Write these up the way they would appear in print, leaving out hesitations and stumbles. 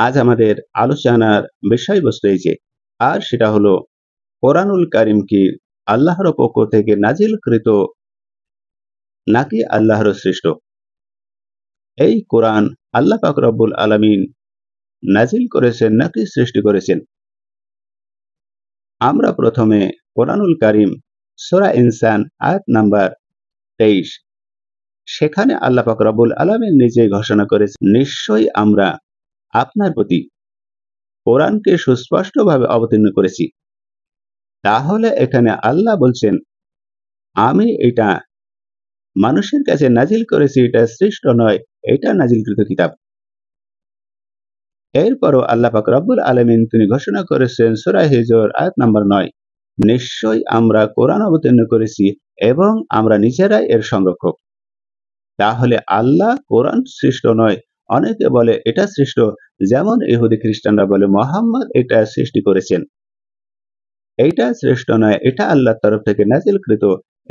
আজ আমাদের আলোচনার বিষয়বস্তু এই যে, আর সেটা হলো কোরআনুল কারিম কি আল্লাহর পক্ষ থেকে নাজিলকৃত নাকি আল্লাহর সৃষ্ট? এই কোরআন আল্লাহ পাক রব্বুল আলামিন নাজিল করেছেন নাকি সৃষ্টি করেছেন? আমরা প্রথমে কোরআনুল কারিম সূরা ইনসান আয়াত নাম্বার 23, সেখানে আল্লাহ পাক রব্বুল আলামিন নিজেই ঘোষণা করেছেন, নিশ্চয়ই আমরা আপনার প্রতি কোরআনকে সুস্পষ্টভাবে অবতীর্ণ করেছি। তাহলে এখানে আল্লাহ বলছেন, আমি এটা মানুষের কাছে নাজিল করেছি, এটা সৃষ্ট নয়, এটা নাজিলকৃত কিতাব। এরপরও আল্লাহ পাক রব্বুল আলামিন তিনি ঘোষণা করেছেন সূরা হিজর আয়াত নাম্বার 9, নিশ্চয়ই আমরা কোরআন অবতীর্ণ করেছি এবং আমরা নিজেরাই এর সংরক্ষক। তাহলে আল্লাহ কোরআন সৃষ্ট নয়, অনেকে বলে এটা সৃষ্ট, যেমন ইহুদি খ্রিস্টানরা বলে মুহাম্মদ এটা সৃষ্টি করেছেন। এইটা শ্রেষ্ঠ নয়, এটা আল্লাহর তরফ থেকে নাজিলকৃত,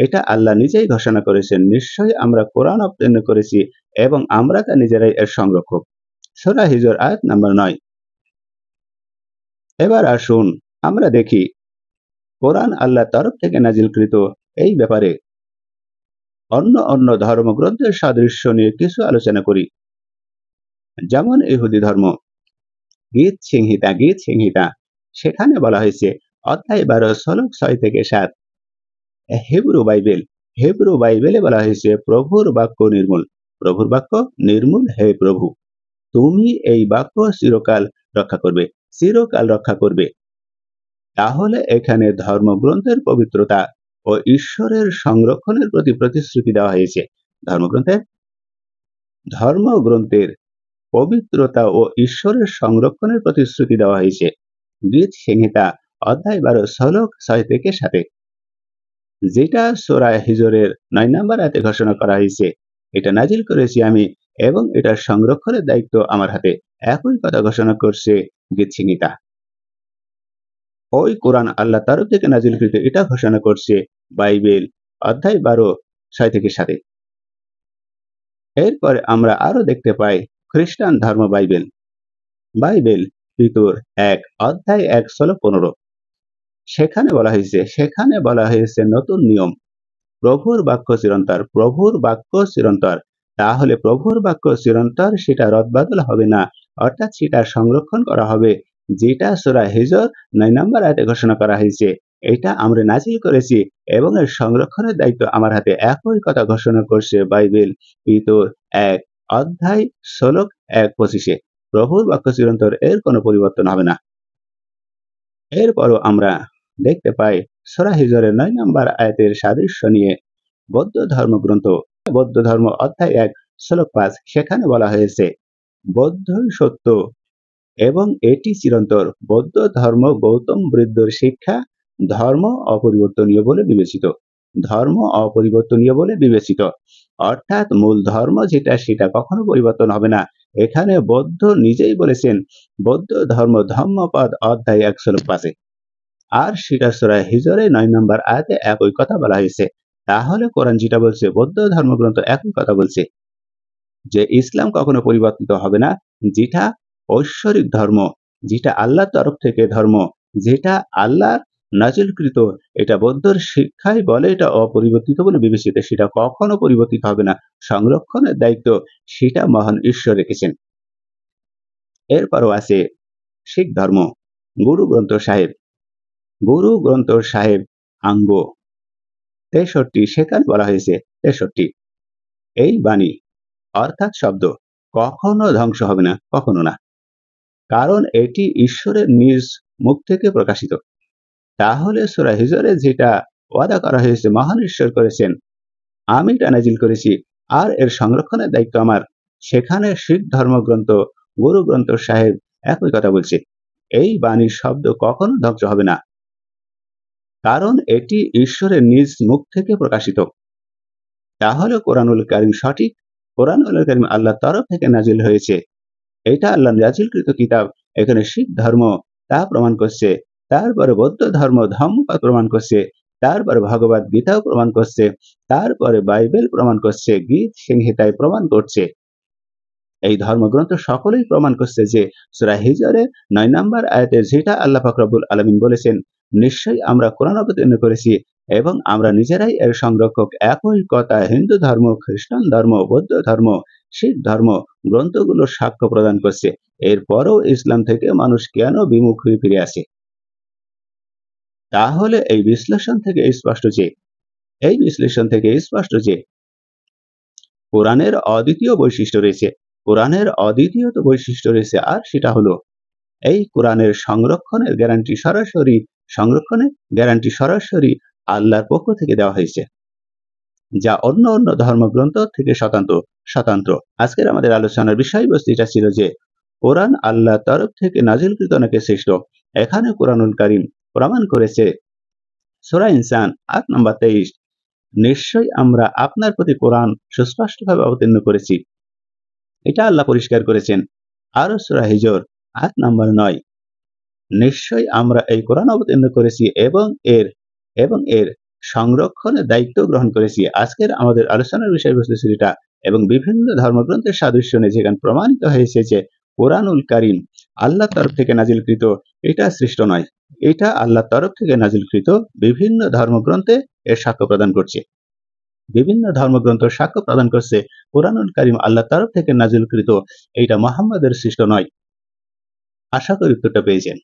এটা আল্লাহ নিজেই ঘোষণা করেছেন, নিশ্চয়ই আমরা কোরআন অবতীর্ণ করেছি এবং আমরা তা নিজেরাই এর সংরক্ষক। সূরা হিজর আয়াত নাম্বার 9। এবার আসুন আমরা দেখি কোরআন আল্লাহর তরফ থেকে নাজিলকৃত এই ব্যাপারে অন্য ধর্মগ্রন্থের সাদৃশ্য নিয়ে কিছু আলোচনা করি। যেমন ইহুদি ধর্ম, গীত সংহিতা, সেখানে বলা হয়েছে অধ্যায় 12 শ্লোক 6 থেকে 7। হিব্রু বাইবেলে বলা হয়েছে প্রভুর বাক্য নির্মূল, হে প্রভু, তুমি এই বাক্য চিরকাল রক্ষা করবে। তাহলে এখানে ধর্মগ্রন্থের পবিত্রতা ও ঈশ্বরের সংরক্ষণের প্রতি প্রতিশ্রুতি দেওয়া হয়েছে। ধর্মগ্রন্থের পবিত্রতা ও ঈশ্বরের সংরক্ষণের প্রতিশ্রুতি দেওয়া হয়েছে গীত সংহিতা অধ্যায় 12 শ্লোক 6 থেকে 7, যেটা সূরা হিজরের 9 নম্বর আয়াতে ঘোষণা করা হয়েছে, এটা নাজিল করেছি আমি এবং এটার সংরক্ষণের দায়িত্ব আমার হাতে। একই কথা ঘোষণা করছে গীত সংহিতা। ওই কোরআন আল্লাহ তরফ থেকে নাজিলকৃত এটা ঘোষণা করছে বাইবেল অধ্যায় 12 6 থেকে 7। এরপরে আমরা আরো দেখতে পাই খ্রিস্টান ধর্ম বাইবেল পিতর 1 অধ্যায় 1 শ্লোক 15, সেখানে বলা হয়েছে নতুন নিয়ম, প্রভুর বাক্য চিরন্তর। তাহলে প্রভুর বাক্য চিরন্তর, সেটা রদবদল হবে না, অর্থাৎ সেটা সংরক্ষণ করা হবে, যেটা সূরা হিজর 9 নম্বর আয়াতে ঘোষণা করা হয়েছে, এটা আমরা নাজিল করেছি এবং এর সংরক্ষণের দায়িত্ব আমার হাতে। একই কথা ঘোষণা করছে বাইবেল পিতর 1 অধ্যায় শ্লোক 1:25, প্রভুর বাক্য চিরন্তর, এর কোনো পরিবর্তন হবে না। এরপরও আমরা দেখতে পাই সূরা হিজরের 9 নম্বর আয়াতের সাদৃশ্য নিয়ে বৌদ্ধ ধর্ম অধ্যায় 1 শ্লোক 5, সেখানে বলা হয়েছে বৌদ্ধই সত্য এবং এটি চিরন্তর। বৌদ্ধ ধর্ম গৌতম বুদ্ধর শিক্ষা, ধর্ম অপরিবর্তনীয় বলে বিবেচিত, অর্থাৎ মূল ধর্ম যেটা, সেটা কখনো পরিবর্তন হবে না। এখানে বৌদ্ধ নিজেই বলেছেন, বৌদ্ধ ধর্ম ধম্মপদ অধ্যায় 1 শ্লোক 5, আর সেটা সূরা হিজরে 9 নম্বর আয়াতে একই কথা বলা হয়েছে। তাহলে কোরআন যেটা বলছে, বৌদ্ধ ধর্মগ্রন্থ একই কথা বলছে যে ইসলাম কখনো পরিবর্তিত হবে না, যেটা ঐশ্বরিক ধর্ম, যেটা আল্লাহর তরফ থেকে ধর্ম, যেটা আল্লাহর নাজিলকৃত, এটা বৌদ্ধর শিক্ষাই বলে এটা অপরিবর্তিত বলে বিবেচিত, সেটা কখনো পরিবর্তিত হবে না। সংরক্ষণের দায়িত্ব সেটা মহান ঈশ্বর রেখেছেন। এরপরও আছে শিখ ধর্ম, গুরু গ্রন্থ সাহেব আঙ্গ 63, সেখানে বলা হয়েছে 63, এই বাণী অর্থাৎ শব্দ কখনো ধ্বংস হবে না, কখনো না, কারণ এটি ঈশ্বরের নিজ মুখ থেকে প্রকাশিত। তাহলে সূরা হিজরে যেটা ওয়াদা করা হয়েছে, মহান ঈশ্বর করেছেন, আমি এটা নাজিল করেছি আর এর সংরক্ষণের দায়িত্ব আমার, সেখানে শিখ ধর্মগ্রন্থ গুরু গ্রন্থ সাহেব একই কথা বলছে, এই বাণীর শব্দ কখনো ধ্বংস হবে না, কারণ এটি ঈশ্বরের নিজ মুখ থেকে প্রকাশিত। তাহলে কোরআনুল কারীম সঠিক, কোরআনুল কারীম আল্লাহর তরফ থেকে নাজিল হয়েছে, এটা আল্লাহ নাজিলকৃত কিতাব। এখানে শিখ ধর্ম তা প্রমাণ করছে, তারপরে বৌদ্ধ ধর্ম ধম্মপদ প্রমাণ করছে, তারপরে ভগবত গীতাও প্রমাণ করছে, তারপরে বাইবেল প্রমাণ করছে, গীত সংহিতায় প্রমাণ করছে। এই ধর্মগ্রন্থ সকলেই প্রমাণ করছে যে সূরা হিজরে 9 নম্বর আয়াতে যেটা আল্লাহ পাক রব্বুল আলামিন বলেছেন, নিশ্চয়ই আমরা কোরআন অবতীর্ণ করেছি এবং আমরা নিজেরাই এর সংরক্ষক। একই কথা হিন্দু ধর্ম, খ্রিস্টান ধর্ম, বৌদ্ধ ধর্ম, শিখ ধর্ম গ্রন্থগুলোর সাক্ষ্য প্রদান করছে। এরপরও ইসলাম থেকে মানুষ কেন বিমুখ হয়ে ফিরে আসে? তাহলে এই বিশ্লেষণ থেকে স্পষ্ট যে কোরআনের অদ্বিতীয় বৈশিষ্ট্য রয়েছে। কোরআনের অদ্বিতীয়ত বৈশিষ্ট্য রয়েছে, আর সেটা হলো এই কোরআনের গ্যারান্টি সরাসরি আল্লাহর পক্ষ থেকে দেওয়া হয়েছে, যা অন্য ধর্মগ্রন্থ থেকে স্বতন্ত্র। আজকের আমাদের আলোচনার বিষয়বস্তু এটা ছিল যে কোরআন আল্লাহর তরফ থেকে নাজিলকৃত নাকি শ্রেষ্ঠ। এখানে কোরআনুল কারীম প্রমাণ করেছে সূরা ইনসান ৮ নম্বর ২৩, নিশ্চয়ই আমরা আপনার প্রতি কোরআন সুস্পষ্টভাবে অবতীর্ণ করেছি। এটা আল্লাহ পরিষ্কার করেছেন। আরো সূরা হিজর ৮ নম্বর ৯, নিশ্চয়ই আমরা এই কোরআন অবতীর্ণ করেছি এবং এর সংরক্ষণের দায়িত্ব গ্রহণ করেছি। আজকের আমাদের আলোচনার বিষয়বস্তু ছিল এটা, এবং বিভিন্ন ধর্মগ্রন্থের সাদৃশ্য নিয়ে যেখানে প্রমাণিত হয়েছে যে কোরআনুল কারীম আল্লাহর তরফ থেকে নাজিলকৃত, এটা সৃষ্ট নয়, এটা আল্লাহর তরফ থেকে নাজিলকৃত। বিভিন্ন ধর্মগ্রন্থে এর সাক্ষ্য প্রদান করছে কোরআনুল কারীম আল্লাহর তরফ থেকে নাজিলকৃত, এটা মুহাম্মদের সৃষ্ট নয়। আশা করি উত্তরটা পেয়েছেন।